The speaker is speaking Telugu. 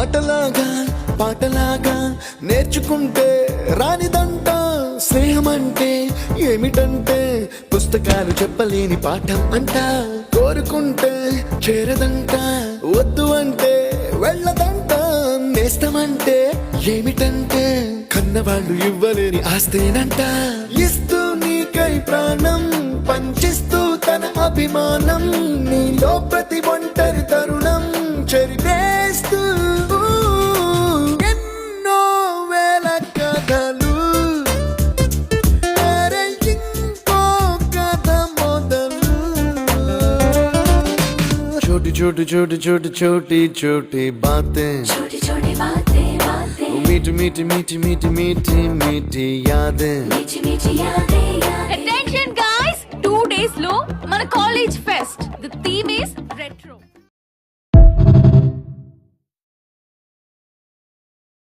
ఆటలాగా పాటలాగా నేర్చుకుంటే రానిదంట స్నేహం అంటే ఏమిటంటే పుస్తకాలు చెప్పలేని పాఠం అంట కోరుకుంటే చేరదంట వద్దు అంటే వెళ్ళదంట నేస్తమంటే ఏమిటంటే కన్నవాళ్ళు ఇవ్వలేని ఆస్తేనంట ఇస్తూ నీకై ప్రాణం పంచిస్తూ తన అభిమానం నీలో ప్రతి ఒంటరి తరుణం చెరిపేస్తూ ఎన్నో వేల కథలు అరే ఇంకో కథ మొదలు छोटी छोटी छोटी छोटी छोटी छोटी बातें छोटी छोटी बातें बातें मीठी मीठी मीठी मीठी मीठी मीठी यादें मीठी मीठी यादें यादें Attention guys, 2 days lo mana college fest. The theme is retro.